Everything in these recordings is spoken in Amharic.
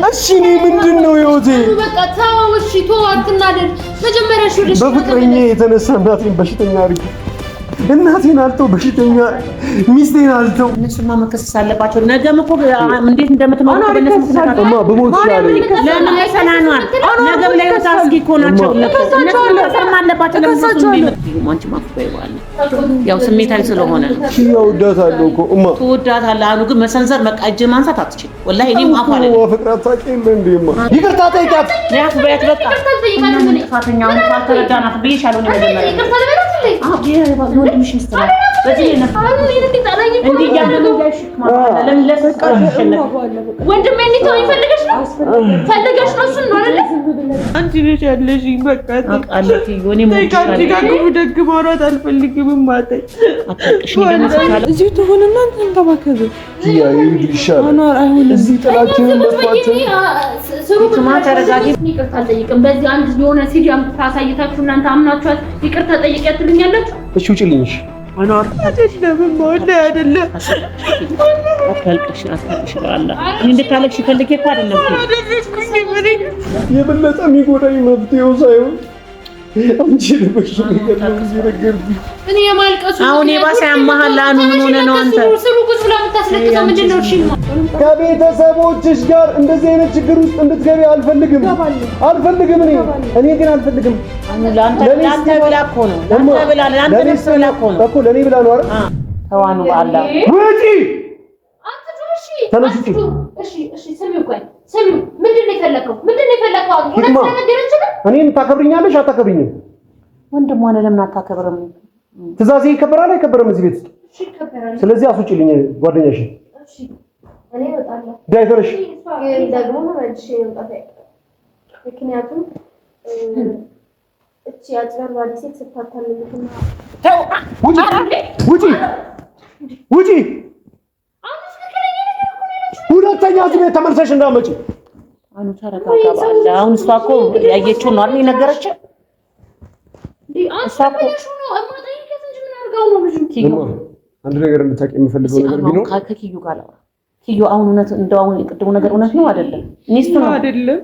እሺ እኔ ምንድነው ህይወቴ? በቃ ተው እሺ ተው አትናደድ። መጀመሪያ እሺ ወደ በፍቅረኛ የተነሳ እናቴን በሽተኛ አድርጊ። እናቴን አልተው በሽተኛ ሚስቴን አልተው። እነሱማ መከሰስ አለባቸው። ነገም እኮ እንዴት እንደምትሞት በእነሱ ምክንያት እማ ብሞት ይችላል። ለምን ሰላኗን ነገም ላይ ታስጊ እኮ ናቸው። እነሱ መከሰስ አለባቸው። ለምን አንቺ ማፍበይዋል ያው ስሜታዊ ስለሆነ ያው እወዳታለሁ እኮ እማ ትወዳታለህ አሉ። ግን መሰንዘር መቃጀ ማንሳት አትችልም። ወላሂ እኔም አፋለ ፍቅራት ታውቂኝ እንዴ እማ ይቅርታ ጠይቃት ያፍ በያት በቃ ጥፋተኛውን ካልተረዳናት ብዬሻለሁ ነው ወንድምሽ ሚስትራ በዚህ ነበር እንዴ ያለው ጋሽ ማለት ለምን ለሰቀው ይሸነፍ ወንድሜ እንዴት ይፈልገሽ ነው እሱን ነው አይደል? አንቺ ልጅ ያለሽኝ በቃ አቃለቲ ወኔ ከአንቺ ጋር ክፉ ደግ ማውራት አልፈልግም ማጠይ አታቅሽ እንደነሳለ እዚህ ትሆንና ተንከባከብ ይሻል አይሆንም። እዚህ ጥላችን እንደፋቸው ስሩ ተረጋጊ። ይቅርታ ጠይቅም በዚህ አንድ የሆነ ሲዲያም ታሳይታችሁ እናንተ አምናችኋት ይቅርታ ጠይቂያት ትልኛላችሁ። እሺ ውጪልኝ አኗር አይደለም ወደ አይደለም አታልቅሽ አላ እኔ እንድታለቅሽ ፈልጌ እኮ አይደለም የበለጠ የሚጎዳኝ መብቴው ሳይሆን አንቺ ልበሽ ነገር እኔ የማልቀሱ አሁን የባሰ ያማሃል አኑ ምን ሆነ ነው አንተ ስሩ ቁጭ ብላ የምታስለቅሰው ምንድን ነው? እሺ ከቤተሰቦችሽ ጋር እንደዚህ አይነት ችግር ውስጥ እንድትገቢ አልፈልግም። እኔ ግን አልፈልግም። ለአንተ ብላ እኮ ነው ለአንተ ብላ እኮ ለእኔ ብላ ነው አይደል? ተዋኑ አላ ውጪ አትዱሽ ተነስቲ እሺ ስሚው ቆይ ስሚው ምንድን ነው የፈለከው አሁን ነገረችኝ። እኔን ታከብሪኛለሽ አታከብሪኝም? ወንድም ሆነ ለምን አታከብርም? ትእዛዜ ይከበራል አይከበርም እዚህ ቤት ውስጥ? እሺ ይከበራል። ስለዚህ አስወጪልኝ ጓደኛሽ። እሺ እኔ እወጣለሁ። ዳይተርሽ ደግሞ መልሼ እወጣለሁ። ምክንያቱም እቺ አጭበርባሪ ሴት ስታታልልኝና ተው ውጪ ሁለተኛ እዚህ ቤት ተመልሰሽ እንዳትመጪ። አኑ ተረጋጋ ባለ አሁን እሷ እኮ ያየችው ነው አይደል የነገረችው? እሷ እኮ አንድ ነገር እንድታውቂ የምፈልገው ነገር ቢኖር ከኪዩ ጋር አውራ። ኪዩ አሁን እውነት እንደው አሁን የቅድሙ ነገር እውነት ነው አይደለም? ሚስቱ ነው አይደለም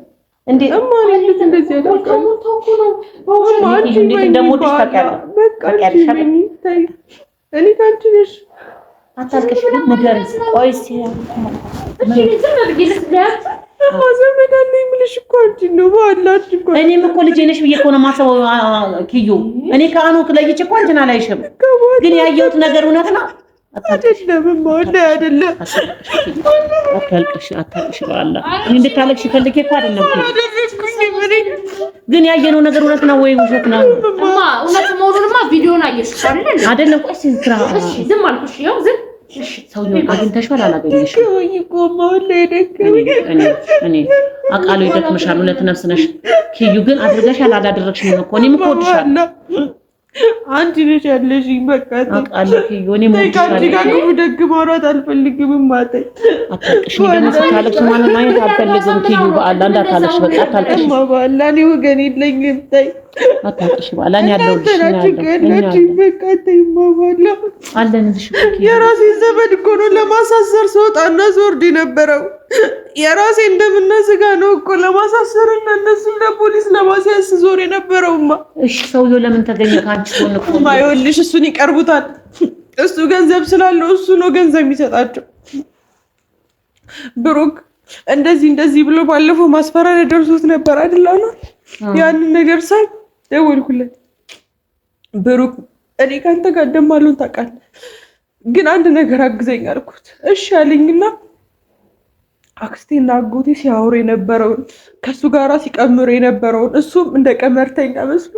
እንዴ? እማን እንዴት እንደዚህ ያደርጋል? እንዴት እንደሞትሽ ታውቂያለሽ? እኔ ካንቺ ነሽ አታልቅሽ ነገር ቆይ እስኪ ማዘመዳለኝ የምልሽ እኮ አንቺ ነው ባላችሁ እኮ እኔም እኮ ልጄ ነሽ ብዬሽ እኮ ነው የማስበው ኪዩ። እኔ ከአኑ ለይቼ እኮ አንቺን አላይሽም፣ ግን ያየሁት ነገር እውነት ነው አይደለም ወደ አይደለም አታልቅሽ ባላ እኔ እንድታለቅሽ ፈልጌ እኮ አይደለም፣ ግን ያየነው ነገር እውነት ነው ወይ ውሸት ነው? እማ እውነት መሆኑንማ ቪዲዮን አየሽ አይደለም? ቆይ ሲንክራ እሺ ዝም አልኩሽ። ያው ዝም እሺ ሰውዬው አግኝተሽዋል አላገኘሽም? እኔ አቃሉ ይደክምሻል፣ ሁለት ነፍስ ነሽ። ኪዩ ግን አድርገሻል አላደረግሽም እኮ እኔም እኮ እወድሻለሁ። አንቺ ነሽ ያለሽኝ በቃ አቃሉ ኪዩ እኔም እወድሻለሁ። ከአንቺ ጋር ደግ ማውራት አልፈልግም ማተይ አታልቅሽ። ደግሞ ስታለቅሽ ማንን ማየት አልፈልግም ኪዩ። በአላ እንዳታለቅሽ በቃ አታልቅሽ። በአላ እኔ ወገን የለኝም ታይ አታልቅሽ በአላ እኔ ያለሁልሽ አለንልሽ። የራሴን ዘመድ እኮ ነው ለማሳሰር ስወጣና ስወርድ የነበረው። የራሴ እንደምና ስጋ ነው እኮ ለማሳሰርና እነሱን ለፖሊስ ለማስያዝ ዞር የነበረውማ። እሺ ሰውዬው ለምን ተገኘ ከአንቺ ሆነ እኮ? ይኸውልሽ እሱን ይቀርቡታል። እሱ ገንዘብ ስላለው እሱ ነው ገንዘብ የሚሰጣቸው። ብሩክ እንደዚህ ብሎ ባለፈው ማስፈራሪያ ደርሶት ነበር አይደል? ያንን ነገር ሳይ ደወልኩለት። ብሩክ እኔ ካንተ ጋር እንደማልሆን ታውቃለህ፣ ግን አንድ ነገር አግዘኝ አልኩት። እሺ አለኝና አክስቴና አጎቴ ሲያወሩ የነበረውን ከሱ ጋራ ሲቀምሩ የነበረውን እሱም እንደ ቀመርተኛ መስሎ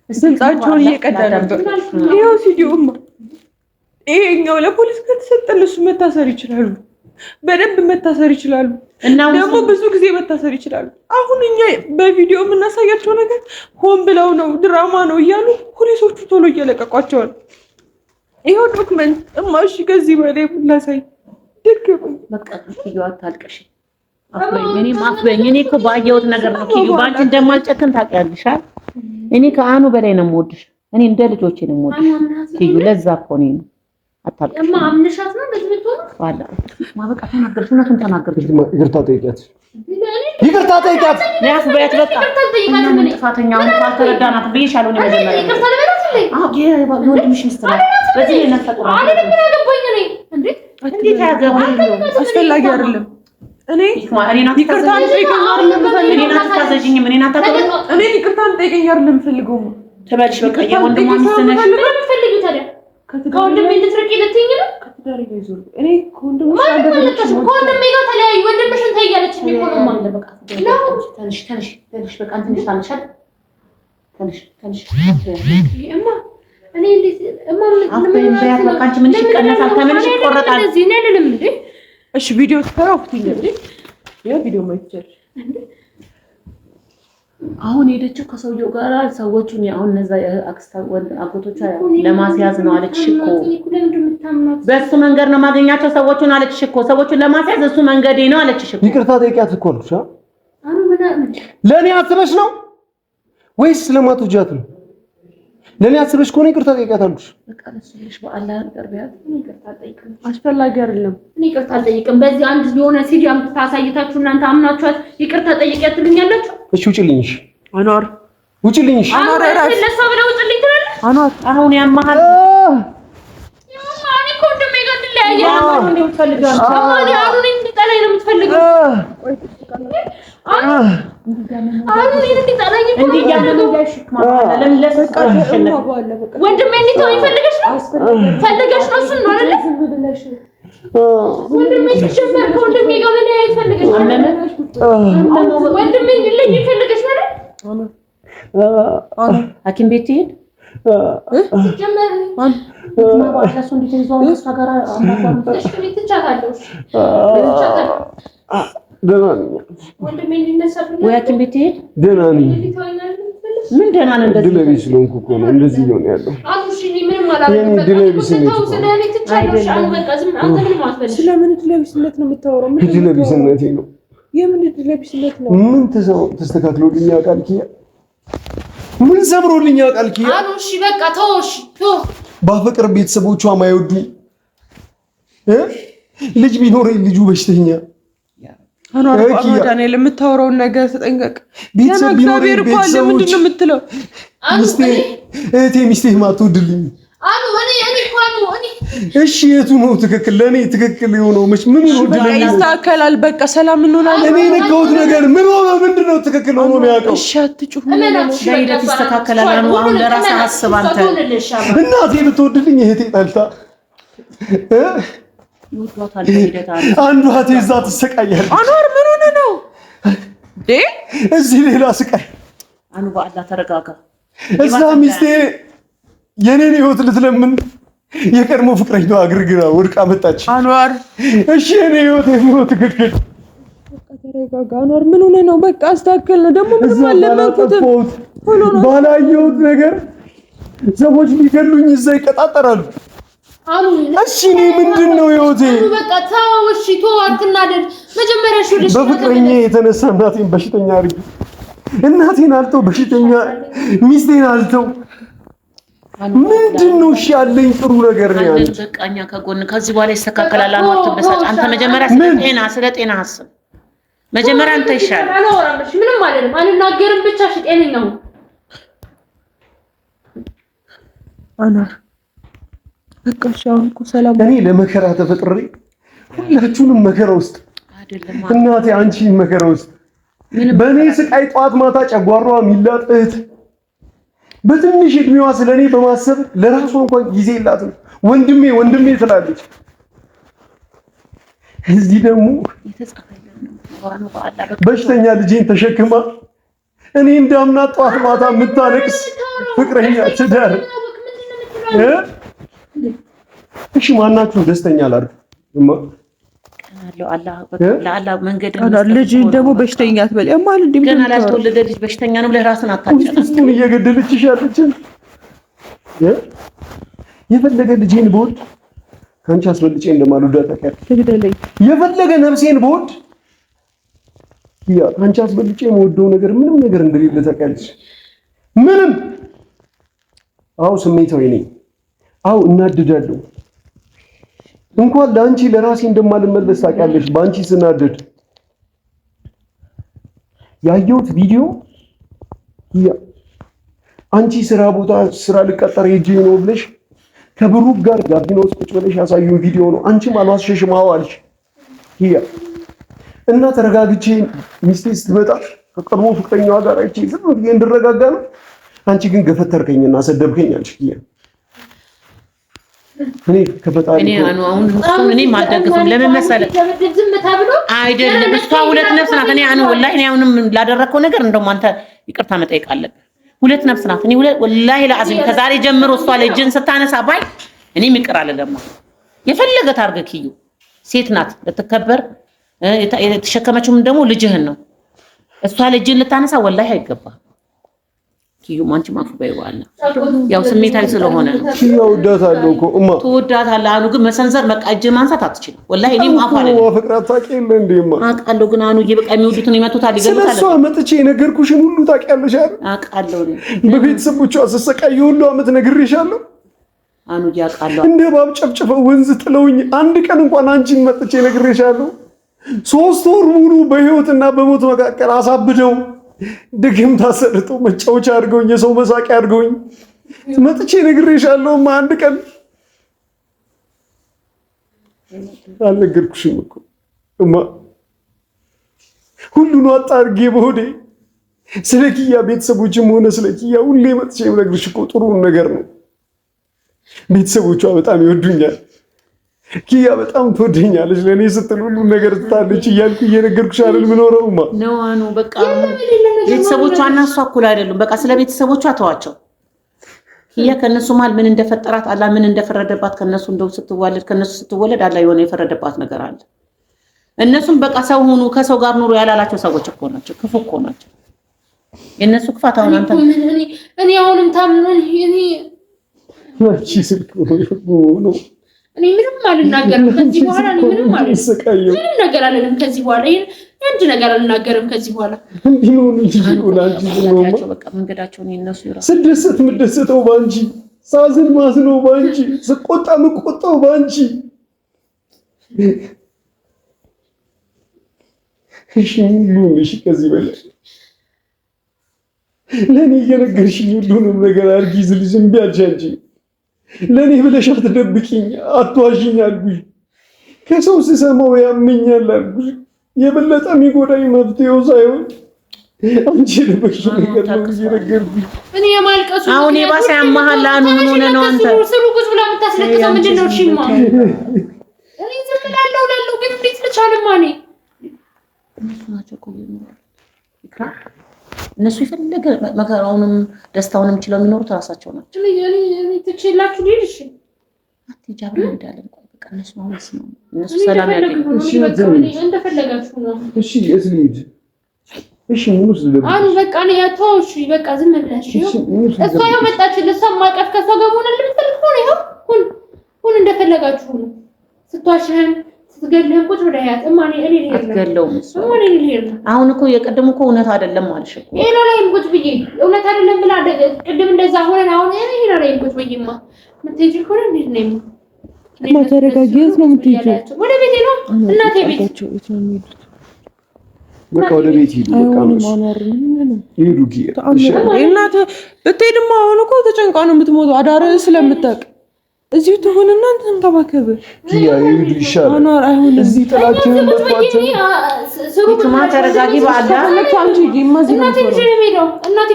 ድምጻቸውን እየቀዳ ነበር። ይኸው ሲዲውማ ይሄኛው ለፖሊስ ከተሰጠ እሱ መታሰር ይችላሉ፣ በደንብ መታሰር ይችላሉ፣ ደግሞ ብዙ ጊዜ መታሰር ይችላሉ። አሁን እኛ በቪዲዮ የምናሳያቸው ነገር ሆን ብለው ነው ድራማ ነው እያሉ ፖሊሶቹ ቶሎ እየለቀቋቸዋል። ይኸው ዶክመንት እማሽ ከዚህ በላይ ላሳይ ደከመኝ። በቃ ኪዩ አታልቅሽ፣ አፍበኝ። እኔ እኮ ባየሁት ነገር ነው ኪዩ፣ ባንቺ እንደማልጨክን ታውቂያለሽ። እኔ ከአኑ በላይ ነው የምወድሽ፣ እኔ እንደ ልጆቼ ነው የምወድሽ ኪዩ። ለዛ እኮ ነው አታልቅሽ። እማ አምነሻት ነው እንደዚህ ብትሆን ዋላ ማበቃ ተናገርሽ እውነቱን ተናገርሽ ይቅርታ ጠይቂያት ይቅርታ ጠይቂያት ያፍ በያት በቃ ምን ጥፋተኛውን ካልተረዳናት ብዬሻለሁ ነው መጀመሪያ ይቅርታ ለበላትልኝ ወንድምሽ ሚስት ናት በዚህ የነፈቀው አይደለም ምን አገባኝ ነኝ እንዴት ያገባኝ አስፈላጊ አይደለም እኔ ይቅርታ ጠይቀኝ አይደለም እኔ ይቅርታ ጠይቀኝ አይደለም ፈልገው ተባልሽ በቃ የወንድሟ ሚስት ነሽ ምን ፈልጊ ታዲያ ከወንድሜ ልትርቂ ልትይኝ ነው ከትዳሬ ጋር ይዞር እኔ ከወንድሜ ጋር ተለያዩ ወንድምሽን ታያለች የሚሆነው ማለት በቃ ትንሽ በቃ ትንሽ ታንሻል ትንሽ እማ እኔ እማ ምን በቃ አንቺ ምን ይቀነሳል ተመልሽ ይቆረጣል እንደዚህ ነው አይደለም እንዴ እሺ ቪዲዮ ተራውኩኝ እንዴ ያ ቪዲዮ ማይቻል አሁን ሄደችው ከሰውየው ጋር ሰዎቹን አሁን እነዛ አጎቶቿ ለማስያዝ ነው አለችሽ እኮ በሱ መንገድ ነው ማገኛቸው ሰዎቹን አለችሽ እኮ ሰዎቹን ለማስያዝ እሱ መንገዴ ነው አለችሽ እኮ ይቅርታ ጠይቂያት እኮ ነው ለኔ አስበሽ ነው ወይስ ለማትወጃት ነው ለኔ አስበሽ ከሆነ ይቅርታ ጠይቂያት አልኩሽ በቃ ለሱልሽ በአላህ ቀርቢያት ይቅርታ ጠይቅም አስፈላጊ አይደለም እኔ ይቅርታ ጠይቅም በዚህ አንድ የሆነ ሲዲያም ታሳይታችሁ እናንተ አምናችኋት ይቅርታ ጠይቂያት ትልኛላችሁ እሺ ውጪልኝ አኗር ውጪልኝ አኗር ለሷ ብለው ውጪልኝ ትላለች አኗር አሁን ያማሃል ማን እኮ እንደሚገድ ላይ አሁን ነው የምትፈልገው አሁን እንድጠላኝ ነው የምትፈልገው አሁን እንድጠላኝ እንዴ ያመነጋሽ ማለት ለምን ለሰቀው ይሸነፍ ወንድሜ እንዴት ይፈልገሽ ነው ፈልገሽ ነው እሱን ነው አይደል ወንድሜ ሲጀመር ከወንድሜ ጋር ምን አይፈልገሽ ወንድሜ እንድለኝ ይፈልገሽ ነው ሐኪም ቤት ይሄድ ሲጀመር ማባላሱ እንዴት ይዟል ተጋራ አማካሪሽ ቤት ትቻታለሽ ደህና ነኝ ወንድሜ እንዲነሳብኝ ወይ ሐኪም ቤት ይሄድ ደህና ነኝ ምን ደህና ነን እንደዚህ ድለቢ ስለሆንኩ እኮ ነው እንደዚህ ነው ያለው አሉሽ እኔ ምንም አላደረኩም ስለኔ ትቻለሽ አሁን በቃ ዝም አንተ ምንም አትፈልሽ ስለምን ድለቢስነት ነው የምታወራው ምን ድለቢስነቴ ነው የምን ድለቢስነት ነው ምን ተስተካክሎልኝ ያውቃል ኪያ ምን ሰብሮልኝ ያውቃል ኪያ አሉሽ በቃ ተውሽ ባፈቅር ቤተሰቦቿ ማይወዱ ልጅ ቢኖረኝ ልጁ በሽተኛ አኗር ዳንኤል የምታወራውን ነገር ተጠንቀቅ ቤተሰብ ቢኖረኝ ቤተሰብ ምንድነው የምትለው ሚስቴ ማትወድልኝ እሺ የቱ ነው ትክክል ለኔ ትክክል የሆነው ምን ነው ይስተካከላል በቃ ሰላም እንሆናለን እኔ ነገውት ነገር ምን ሆነ ምንድነው ትክክል ሆኖ ነው ያውቀው እሺ አትጩህ ለይለት ይስተካከላል አሁን ለራስህ አስብ አንተ እናቴ ብትወድልኝ እህቴ ጠልታ ይወጣታል በሂደታል አንዱ እህቴ እዛ ትሰቃያለች አኗር ምን ሆነ ነው እዚህ ሌላ ስቃይ አኑ በአላህ ተረጋጋ እዛ ሚስቴ የኔን ህይወት ልትለምን የቀድሞ ፍቅረኛዋ አግርግራ ወድቃ መጣች አኗር እሺ የኔ ህይወት ነው ትክክል ተረጋጋ አኗር ምን ሆነ ነው በቃ አስተካክል ነው ደግሞ ምንም አለመንኩትም ባላየሁት ነገር ሰዎች ሊገሉኝ እዛ ይቀጣጠራሉ እሺ እኔ ምንድነው ህይወቴ በቃ ተው እሺ ተው አትናደድ መጀመሪያ እሺ ወደሽ በፍቅረኛ የተነሳ እናቴን በሽተኛ አድርግ እናቴን አልተው በሽተኛ ሚስቴን አልተው ምንድነው እሺ ያለኝ ጥሩ ነገር ነው ያለው በቃኛ ከጎን ከዚህ በኋላ ይስተካከላል አንተ ተበሳጭ አንተ መጀመሪያ ስለ ጤና አስብ መጀመሪያ አንተ ይሻል አላወራምሽ ምንም አይደለም አልናገርም ብቻ እሺ ጤነኛው አኗር በቃ ሻውን እኮ ሰላም እኔ ለመከራ ተፈጥሬ ሁላችሁንም መከራ ውስጥ አይደለም እናቴ አንቺ መከራ ውስጥ በኔ ስቃይ ጧት ማታ ጨጓራዋ ሚላጥ እህት በትንሽ እድሜዋ ስለኔ በማሰብ ለራሷ እንኳን ጊዜ የላትም ወንድሜ ትላለች እዚህ ደግሞ በሽተኛ ልጄን ተሸክማ እኔ እንዳምናት ጧት ማታ የምታለቅስ ፍቅረኛ ትዳር እሺ ማናችሁ ደስተኛ አላርግ አለው አላህ ለአላህ መንገድ ልጅ ደግሞ በሽተኛ አትበል ያማል እንዴ ገና ላልተወለደ ልጅ በሽተኛ ነው ብለህ ራስን አታጨናንቅ እሱን እየገደለችሽ ያለች የፈለገ ልጄን በወድ ካንቺ አስበልጬ እንደማልወዳት ታውቂያለሽ ትግደለኝ የፈለገ ነፍሴን በወድ ያ ካንቺ አስበልጬ የምወደው ነገር ምንም ነገር እንደሌለ ታውቂያለሽ ምንም አው ስሜታዊ ነኝ አው እናድዳለሁ እንኳን ለአንቺ ለራሴ እንደማልመለስ ታውቂያለሽ። በአንቺ ስናደድ ያየሁት ቪዲዮ አንቺ ስራ ቦታ ስራ ልቀጠር ሄጄ ነው ብለሽ ከብሩክ ጋር ጋቢና ውስጥ ቁጭ ብለሽ ያሳየው ቪዲዮ ነው። አንቺም አልዋሸሽም አዋልሽ እና ተረጋግቼ ሚስቴ ስትመጣ ከቀድሞ ፍቅረኛዋ ጋር አይቼ ዝም ብዬ እንድረጋጋ ነው። አንቺ ግን ገፈተርከኝና ሰደብከኝ አልሽ። እኔ ከፈጣሪ እኔ ማልደግፍም ለምን መሰለህ አይደለም እሷ ሁለት ነፍስ ናት። እኔ ወላሂ እኔ አሁንም ላደረከው ነገር እንደውም አንተ ይቅርታ መጠየቅ አለብህ። ሁለት ነፍስ ናት። እኔ ወላሂ ለአዚም ከዛሬ ጀምሮ እሷ ለእጅን ስታነሳ ባይ እኔም ይቅር አልልም። የፈለገ ታርገህ ኪዩ ሴት ናት ልትከበር የተሸከመችውም ደግሞ ልጅህን ነው። እሷ ለእጅን ልታነሳ ወላሂ አይገባም። ኪዩ ማንቺ ማፉ ባይዋል ያው ስሜታዊ ስለሆነ ኪዩ ወዳታለሁ እኮ እማ ትወዳታለህ። አኑ ግን መሰንዘር መቃጀ ማንሳት አትችልም። ወላሂ እኔ ማፉ አለ ነው ፍቅራት ታውቂያለሽ እንዴማ አውቃለሁ። ግን አኑ ይበቃ የሚወዱትን ይመቱታል ይገሉታል። ስለሷ መጥቼ የነገርኩሽን ሁሉ ታውቂያለሽ አይደል? አውቃለሁ። በቤተሰቦቿ ስሰቃይ ሁሉ አመት ነግሬሻለሁ። አኑ ያውቃለሁ። እንደ ባብ ጨፍጭፈው ወንዝ ጥለውኝ አንድ ቀን እንኳን አንቺን መጥቼ ነግሬሻለሁ። 3 ወር ሙሉ በህይወትና በሞት መካከል አሳብደው ድግም ታሰርተው መጫወቻ አድርገውኝ የሰው መሳቂያ አድርገውኝ መጥቼ ነግሬሻለሁ። አንድ ቀን አልነገርኩሽም እኮ እማ ሁሉን ወጣ አድርጌ በሆዴ ስለ ኪያ ቤተሰቦችም ሆነ ስለ ኪያ ሁሌ መጥቼ የምነግርሽ እኮ ጥሩ ነገር ነው። ቤተሰቦቿ በጣም ይወዱኛል። ኪያ በጣም ትወደኛለች። ለኔ ስትል ሁሉ ነገር ትታለች እያልኩ እየነገርኩሽ አይደል ምኖረውማ ነው አኑ በቃ ቤተሰቦቿ እና እሷ እኩል አይደሉም። በቃ ስለ ቤተሰቦቿ ተዋቸው። ኪያ ከነሱ መሀል ምን እንደፈጠራት አላህ ምን እንደፈረደባት ከነሱ እንደው ስትወለድ አላህ የሆነ የፈረደባት ነገር አለ። እነሱም በቃ ሰው ሁኑ ከሰው ጋር ኑሩ ያላላቸው ሰዎች እኮ ናቸው። ክፉ እኮ ናቸው። የነሱ ክፋት አሁን አንተ እኔ አሁንም ታምነን እኔ ማቺ ስልክ ነው እኔ ምንም አልናገርም ከዚህ በኋላ እኔ ምንም ነገር አልልም ከዚህ በኋላ አንድ ነገር አልናገርም ከዚህ በኋላ እንዲሆን ይችላል። በቃ መንገዳቸውን ይነሱ ይራሱ ስደሰት ምደሰተው ባንቺ ሳዝን ማዝነው ባንቺ ስቆጣ ምቆጣው ባንቺ እሺ ሁሉሽ ከዚህ በላይ ለኔ እየነገርሽኝ ሁሉንም ነገር አድርጊ ዝልሽ እምቢ አልሽ አንቺ ለኔ ብለሽ አትደብቂኝ አትዋሽኝ አልኩሽ። ከሰው ስሰማው ያመኛል አልኩሽ። የበለጠ የሚጎዳኝ መፍትሄው ሳይሆን አንቺ ልበሽ ነገር ነው እየነገርኩሽ። እኔ የማልቀሱ አሁን የባሰ ያማሃል አኑ ምን ሆነ ነው አንተ ስሩ ቁጭ ብላ የምታስለቅሰው ምንድን ነው? እሺማ እኔ ዝም እላለሁ ግን እንዴት ልቻልማ እኔ እነሱ የፈለገ መከራውንም ደስታውንም ችለው የሚኖሩት ራሳቸው ናቸው። እኔ ትችላችሁ ልጅ አትጃብራ እንዳለን በቃ እነሱ ማለት ነው። እነሱ ሰላም ያገኙ እሺ እንደፈለጋችሁ ነው። እሺ እስሊድ እሺ ሙሉስ ለምን አኑ በቃ ነው ያተው። እሺ በቃ ዝም ብለሽ እሷ ያመጣችልህ እሷ ማቀፍ ከሷ ጋር ሆነ ልትልኩ ነው። ይሄው ሁን እንደፈለጋችሁ ነው። ስትዋሽህም ስትገልህም ቁጭ ብለህ ያት እማኔ እኔ አትገለውም እሱ እማኔ ልሄድ ነው። አሁን እኮ የቀደሙ እኮ እውነት አይደለም አልሽ እኮ ይሄ ላይ ቁጭ ብዬ እውነት አይደለም ብላ ቅድም እንደዛ ሆነን አሁን ይሄ ላይ ቁጭ ብዬማ ምትሄጂ ከሆነ እንዴት ነው ማተረጋጊያት ነው የምትሄጂው? ወደ ቤቴ ነው እናቴ ቤት በቃ ወደ ቤት ሂዱ። በቃ ነው ሂዱ ጊዜ እናት ብትሄድማ አሁን እኮ ተጨንቃ ነው የምትሞተው። አዳር ስለምታውቅ እዚሁ ትሆንና ተንከባከብ። ያ ይሄዱ ይሻላል። እዚህ ጥላችን መጥፋት ስማ ተረጋጊ። ባላ አንቺ ዲማዚ ነው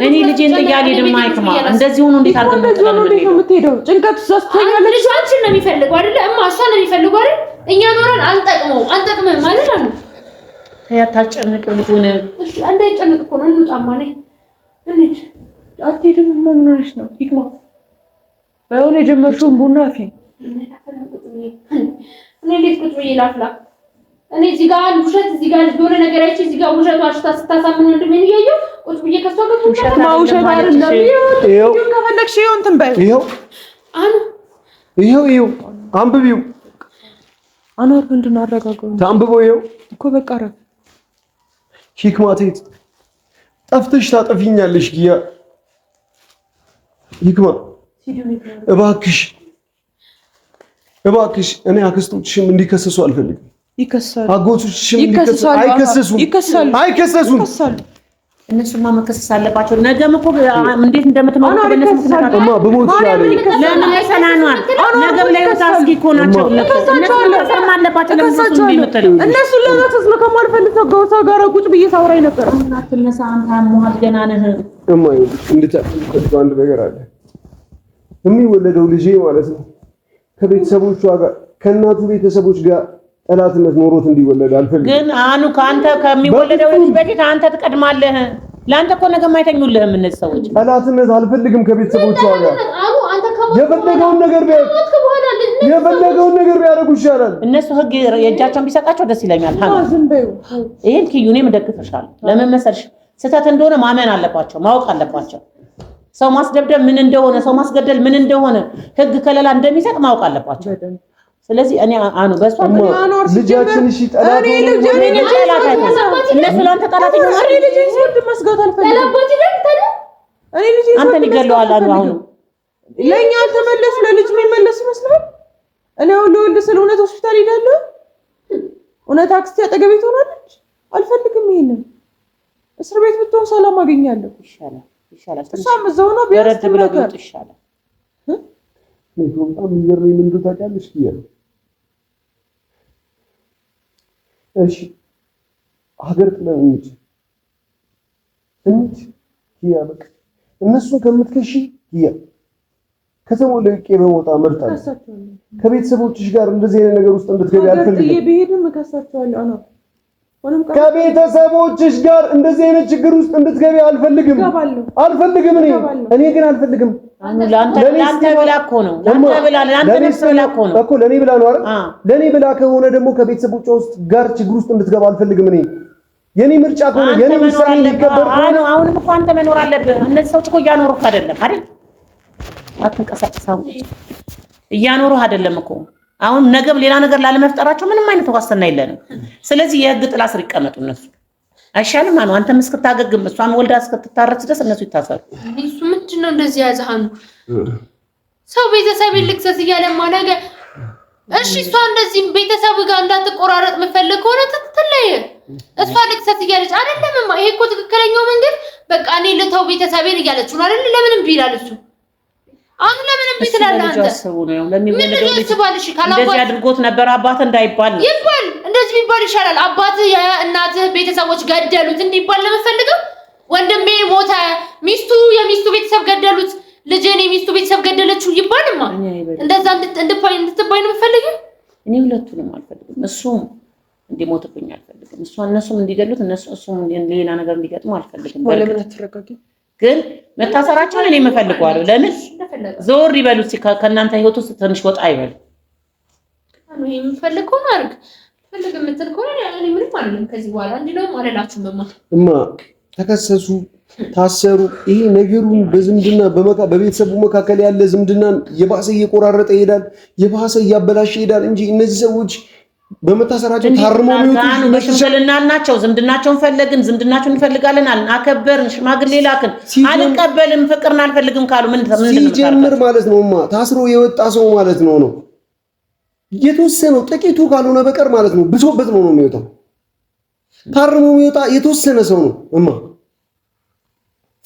እኔ ልጄን ጥያሌ ድማ አይከማ እንደዚህ ሆኖ እንዴት አድርገን ነው የምትሄደው? ጭንቀት ሳስተኛለች። ልጅአችን ነው የሚፈልገው አይደለ? እማ እሷ ነው የሚፈልገው አይደል? እኛ ኖረን አንጠቅምም ማለት ነው። ታያታጨንቅ ልሁን እንዳይጨንቅ እኮ ነው። እንውጣማ ነኝ እንዴ አትሄድም? ምን ሆነሽ ነው? ሂክማ ባይሆን የጀመርሽውን ቡና አፊ እኔ እንዴት ቁጭ ብዬ ላፍላ? እኔ እዚህ ጋር ውሸት እዚህ ጋር የሆነ ነገር አይቼ እዚህ ጋር ውሸት ዋሽታ ስታሳምን ወንድሜን እያየሁ ቁጭ ብዬ ከሷ ጋር ውሸት አይደለም። ይሄው ከፈለግሽ ይሄው እንትን በይ። ይሄው አኑ ይሄው አንብቢው። አኗር ምንድን ነው አረጋጋው? ታንብበው። ይሄው እኮ በቃ አረ ሂክማቴ ጠፍተሽ ታጠፊኛለሽ። ጊያ ሂክማ እባክሽ እባክሽ እኔ አክስቶችሽም እንዲከሰሱ አልፈልግም። ይከሳሉ። አጎቶችሽም አይከሰሱም። እነሱማ መከሰስ አለባቸው። ነገም እኮ እንዴት እንደምትኖር በእነሱ ምክንያት በሞት ይችላል። ለምን ሰላኗን ነገም ላይ ታስጊ እኮ ናቸው። እነሱ መከሰስ አለባቸው። እነሱ ለራስህ ነው ከማልፈልግ ሰው ጋር ቁጭ ብዬ ሳውራይ ነበር። አትነሳ አንተ አሞሃል ገና ነህ። እማዬ እንድታውቁ አንድ ነገር አለ። የሚወለደው ልጄ ማለት ነው ከቤተሰቦቿ ጋር ከእናቱ ቤተሰቦች ጋር ጠላትነት ኖሮት እንዲወለድ አልፈልግም። ግን አኑ ካንተ ከሚወለደው ልጅ በፊት አንተ ትቀድማለህ። ለአንተ እኮ ነገ ማይተኙልህም እነዚህ ሰዎች። ጠላትነት አልፈልግም ከቤተሰቦቿ ጋር። የፈለገውን ነገር ቢያደርጉ ይሻላል። እነሱ ህግ የእጃቸውን ቢሰጣቸው ደስ ይለኛል። ይሄን ኪዩኔ መደግፈሻል። ለምን መሰልሽ? ስህተት እንደሆነ ማመን አለባቸው፣ ማወቅ አለባቸው። ሰው ማስደብደብ ምን እንደሆነ፣ ሰው ማስገደል ምን እንደሆነ ህግ ከለላ እንደሚሰጥ ማወቅ አለባቸው። ስለዚህ እኔ አኑ በሷ ልጃችን እሺ ጠላት እነሱ ላንተ ጠላት ነው። እኔ ልጅ ሲወድ መስጋት አልፈልግም። እኔ ልጅ አንተን ይገለዋል። አኑ ለኛ ተመለስ ለልጅ የሚመለስ ይመስላል። እኔ ለወልድ ስለ እውነት ሆስፒታል ሄዳለሁ። እውነት አክስቴ አጠገቤ ትሆናለች። አልፈልግም። ይሄንን እስር ቤት ብትሆን ሰላም አገኛለሁ። ይሻላል። እሷም እዛው ነው ቢያረድ ብለው ቢወጡ ይሻላል። በጣም ይገርመኝ ምን ታውቂያለሽ? እሺ ሀገር ጥለን እንጂ ኪያ በቃ እነሱን ከምትከሺ ኪያ ከተማው ለቄ በመውጣ መርጣለሁ። ከቤተሰቦችሽ ጋር እንደዚህ አይነት ነገር ውስጥ እንድትገቢ አልፈልግም። በሄድም እከሳቸዋለሁ። አና ከቤተሰቦችሽ ጋር እንደዚህ አይነት ችግር ውስጥ እንድትገቢ አልፈልግም። እኔ ግን አልፈልግም። ለአንተ ብላ እኮ ነው። ለአንተ ነፍስ ብላ እኮ ነው እኮ ለኔ ብላ ነው አይደል? ለኔ ብላ ከሆነ ደግሞ ከቤተሰቦቿ ውስጥ ጋር ችግር ውስጥ እንድትገባ አልፈልግም። የኔ ምርጫ ከሆነ የኔ ውሳኔ ሊከበር ከሆነ አሁንም እኮ አንተ መኖር አለብህ። እነዚህ ሰዎች እኮ እያኖሩህ አይደለም አይደል? አትንቀሳቀሳው እያኖሩህ አይደለም እኮ። አሁን ነገም ሌላ ነገር ላለመፍጠራቸው ምንም አይነት ዋስትና የለንም። ስለዚህ የህግ ጥላ ስር ይቀመጡ እነሱ አይሻልም? አኑ አንተም እስክታገግም እሷም ወልዳ እስክትታረስ ድረስ እነሱ ይታሰሩ። እሱ ምንድነው እንደዚህ ያዛሃኑ ሰው ቤተሰብ ልክሰስ እያለ ማለገ እሺ እሷ እንደዚህ ቤተሰብ ጋር እንዳትቆራረጥ መፈለግ ሆነ ተተለየ እሷ ልክሰስ እያለች አይደለም። ይሄ እኮ ትክክለኛው መንገድ በቃ እኔ ልተው ቤተሰቤን እያለች ነው አይደል? ለምንም ቢላል እሱ አሁን ለምንም ቢትላል አንተ ነው ለሚወለደው ልጅ እንደዚህ አድርጎት ነበር አባት እንዳይባል ነው ይባል። እንደዚህ ቢባል ይሻላል። አባት የእናትህ ቤተሰቦች ገደሉት እንዲባል ለመፈልገው ወንድሜ ሞተ፣ ሚስቱ የሚስቱ ቤተሰብ ገደሉት፣ ልጄን የሚስቱ ቤተሰብ ገደለችው ይባልማ። እንደዛ እንድትባይ ነው የምፈልገው። እኔ ሁለቱንም አልፈልግም። እሱም እንዲሞትብኝ አልፈልግም። እነሱም እንዲገሉት እሱም ሌላ ነገር እንዲገጥሙ አልፈልግም። ለምን አትረጋጊ? ግን መታሰራቸውን እኔ የምፈልገዋለሁ። ለምን ዞር ይበሉ ከእናንተ ህይወት ውስጥ ትንሽ ወጣ ይበሉ። እኔ የምፈልገው ነው አርግ ፈልግ የምትል ከሆነ እኔ ምንም አይደለም። ከዚህ በኋላ እንዲነው አለላችሁም እማ ተከሰሱ ታሰሩ። ይሄ ነገሩን በዝምድና በቤተሰቡ መካከል ያለ ዝምድናን የባሰ እየቆራረጠ ይሄዳል፣ የባሰ እያበላሸ ይሄዳል እንጂ እነዚህ ሰዎች በመታሰራቸው ታርመው የሚወጡ በሽምግልና ናቸው። ዝምድናቸውን ፈለግን፣ ዝምድናቸውን እንፈልጋለን አልን፣ አከበርን፣ ሽማግሌ ላክን። አልቀበልም ፍቅርን አልፈልግም ካሉ ምን ሲጀምር ማለት ነውማ ታስሮ የወጣ ሰው ማለት ነው የተወሰነው ጥቂቱ ካልሆነ በቀር ማለት ነው ብሶበት ነው የሚወጣው። ታርሞ የሚወጣ የተወሰነ ሰው ነው እማ።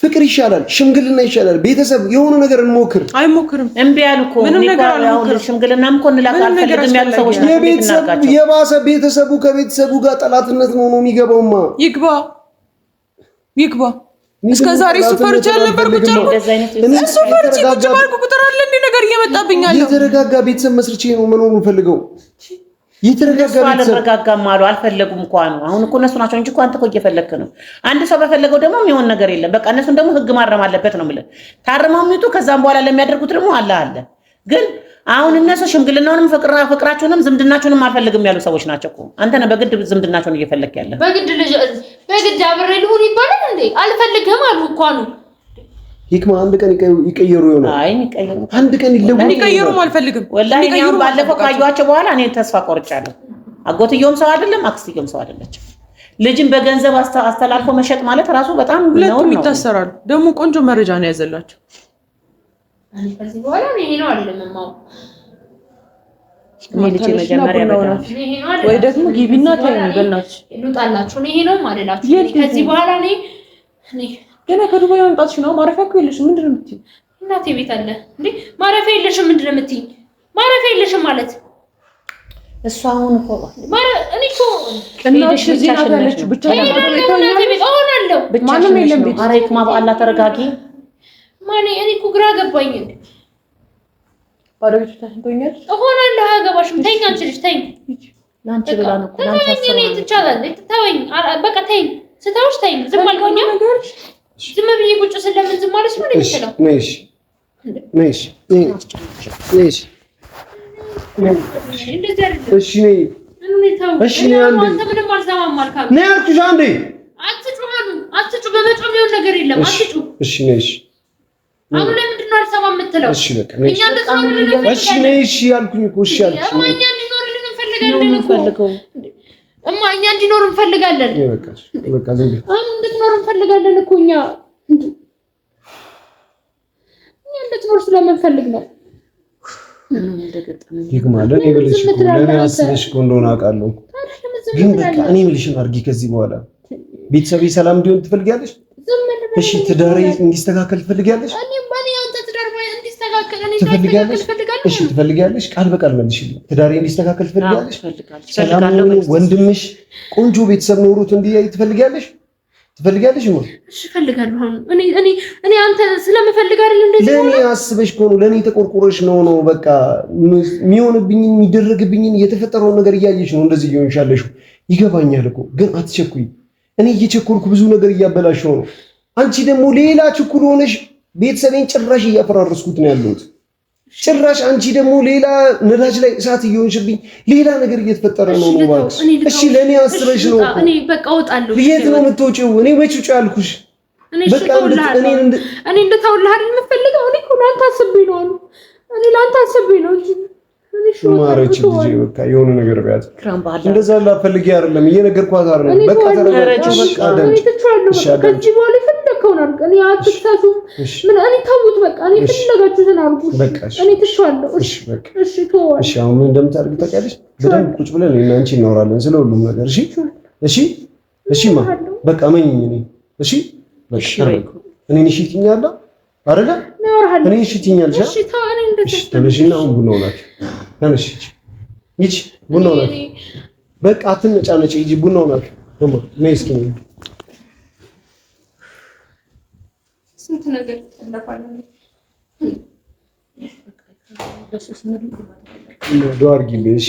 ፍቅር ይሻላል፣ ሽምግልና ይሻላል። ቤተሰብ የሆነ ነገር እንሞክር። አይሞክርም። እምቢ ያሉ እኮ ምንም ነገር አልሞክርም። ሽምግልናም እኮ እንላካለን አልፈልግም ያሉ ሰዎች ናቸው። የቤተሰብ የባሰ ቤተሰቡ ከቤተሰቡ ጋር ጠላትነት ነው የሚገባውማ። ይግባ እስከ ዛሬ ሱፐርቻ ነበር ቁጭ ቁጥር አለ እንዴ ነገር እየመጣብኝ አለ። የተረጋጋ ቤተሰብ መስርቼ ነው መኖር የምፈልገው። የተረጋጋ ቤተሰብ አልረጋጋም አሉ አልፈለጉም እኮ ነው። አሁን እኮ እነሱ ናቸው እንጂ እኮ አንተ እኮ እየፈለክ ነው። አንድ ሰው በፈለገው ደግሞ የሚሆን ነገር የለም። በቃ እነሱን ደግሞ ህግ ማረም አለበት ነው የምልህ። ታርመው የሚጡ ከዛም በኋላ ለሚያደርጉት ደግሞ አለ ግን አሁን እነሱ ሽምግልናውንም ፍቅራቸውንም ዝምድናቸውንም አልፈልግም ያሉ ሰዎች ናቸው እኮ። አንተ ነህ በግድ ዝምድናቸውን እየፈለክ ያለ። በግድ አብሬ ልሁን ይባላል እንዴ? አልፈልግም አሉ እኮ ነው። ይክማ አንድ ቀን ይቀየሩ ይሆናል። አይ ይቀየሩ አንድ ቀን ይቀየሩም አልፈልግም። ወላሂ እኔ ባለፈው ካዩዋቸው በኋላ እኔ ተስፋ ቆርጫለሁ። አጎትየውም ሰው አይደለም፣ አክስትየውም ሰው አይደለችም። ልጅን በገንዘብ አስተላልፎ መሸጥ ማለት ራሱ በጣም ነው ነው። ይታሰራሉ። ደግሞ ቆንጆ መረጃ ነው ያዘላቸው። ከዚህ በኋላ ይሄ ነው አይደለም ማው ልጅ መጀመሪያ ወይ ደግሞ ግቢና ታይኝ በእናትሽ ልውጣላችሁ። ይሄ ነው ማለላችሁ። ከዚህ በኋላ እኔ ገና ከዱባይ መምጣትሽ ነው። ማረፊያ እኮ የለሽም። ምንድን ነው የምትይኝ? እናቴ ቤት አለ እንዴ? ማረፊያ የለሽም? ምንድን ነው የምትይኝ? ማረፊያ የለሽም ማለት እሷ አሁን እኮ እኔ እኮ እናትሽ እዚህ ናት ያለችው። ብቻ እሆናለሁ። ማንም የለም ቤት። ኧረ ይክማ በአላህ ተረጋጊ። ማን እኔ እኮ ግራ ገባኝ። ባዶ ቤት ታሽንቶኛል። እሆናለሁ። አያገባሽም። ተይኝ አንቺ ልጅ ተይኝ። ላንቺ ብላ ነው እኮ ላንቺ አሰራ ነው ትቻላል። ተወኝ በቃ ተይኝ። ስተውሽ ተይኝ። ዝም አልኩኝ። ዝም ብዬ ቁጭ ስለምን ዝም አለሽ? ምን ይችላል? ነሽ ነሽ ነሽ እሺ ነይ እሺ ነይ አንዴ አንተ ምንም አልሰማም አልካም። ነይ አልኩሽ አንዴ። አትጩ በመጮም ይሁን ነገር የለም። አትጩ እሺ ነይ እሺ አሁን ላይ ምንድነው አልሰማም የምትለው? እሺ በቃ ነይ እሺ ነይ እሺ አልኩኝ እኮ እሺ አልኩሽ። እኛ እንዲኖርልን እንፈልጋለን እኮ እኛ እንዲኖር እንፈልጋለን። በቃ ዝም ብለሽ አሁን እንድትኖር እንፈልጋለን እኮ እኛ እንድትኖር ስለምንፈልግ ነው። ይግማል እኔ ብለሽ እኮ ለኔ አስበሽ እኮ እንደሆነ አውቃለሁ። ግን በቃ እኔ የምልሽን አድርጊ። ከዚህ በኋላ ቤተሰቤ ሰላም እንዲሆን ትፈልጊያለሽ? እሺ ትዳሬ እንዲስተካከል ትፈልጊያለሽ? እሺ ትፈልጊያለሽ? ቃል በቃል መልሽልኝ። ትዳሬ እንዲስተካከል ትፈልጊያለሽ? ሰላም ወንድምሽ ቆንጆ ቤተሰብ ኖሮት እንዲያይ ትፈልጊያለሽ? ትፈልጊያለሽ? እሺ እፈልጋለሁ። እኔ አንተ ስለምፈልግ አይደል እንደዚህ ለኔ አስበሽ ከሆነ ለኔ ተቆርቆረሽ ነው በቃ የሚሆንብኝን የሚደረግብኝን የተፈጠረውን ነገር እያየሽ ነው እንደዚህ እየሆንሻለሽ። ይገባኛል እኮ ግን አትቸኩኝ። እኔ እየቸኮልኩ ብዙ ነገር እያበላሸው ነው። አንቺ ደግሞ ሌላ ችኩል ሆነሽ ቤተሰቤን ጭራሽ እያፈራረስኩት ነው ያለሁት። ጭራሽ አንቺ ደግሞ ሌላ ነዳጅ ላይ እሳት እየሆንሽብኝ ሌላ ነገር እየተፈጠረ ነው ነው ማለት። እሺ ለኔ አስበሽ ነው እኮ። እኔ በቃ እወጣለሁ። የት ነው የምትወጪው? እኔ መች ውጪ አልኩሽ? በቃ እኔ እንደታውልህ አይደል የምፈልገው? እኔ እኮ ላንተ አስቤ ነው አሉ። እኔ ላንተ አስቤ ነው እንጂ ማረች ልጅ በቃ የሆነ ነገር ቢያት እንደዛ ላፈልጊ አይደለም እየነገርኳት አይደለም። በቃ ተረጋግጪ። በቃ ከዚህ በኋላ ፈለከውን አድርግ። እኔ አትክሳሱ ምን እኔ ተውት በቃ እኔ ፈለጋችሁትን አድርጉ። እኔ ትሻለሁ። እሺ በቃ እሺ ተው። እሺ አሁን ምን እንደምታደርጊ ታውቂያለሽ? በደንብ ቁጭ ብለን እኔና አንቺ እናወራለን ስለ ሁሉም ነገር። እሺ እሺ እሺማ በቃ መኝኝ እኔ እሺ በቃ እኔ እሺ ትኛለህ አይደለ? እኔ እሺ ትኛለሽ? እሺ ተው። እኔ እንደዚህ ተነሽና አሁን ቡናው ናት ተነሽ ይቺ ቡናው ናት። በቃ አትነጫነጪ ሂጂ ቡናው ናት። ደሞ ነይ እስኪ ስንት ነገር ተለፋለሁ። ዱአ አድርጊልኝ እሺ።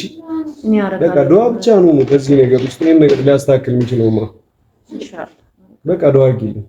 በቃ ዱአ ብቻ ነው ከዚህ ነገር ውስጥ ይሄን ነገር ሊያስተካክል የሚችለውማ። በቃ ዱአ አድርጊልኝ።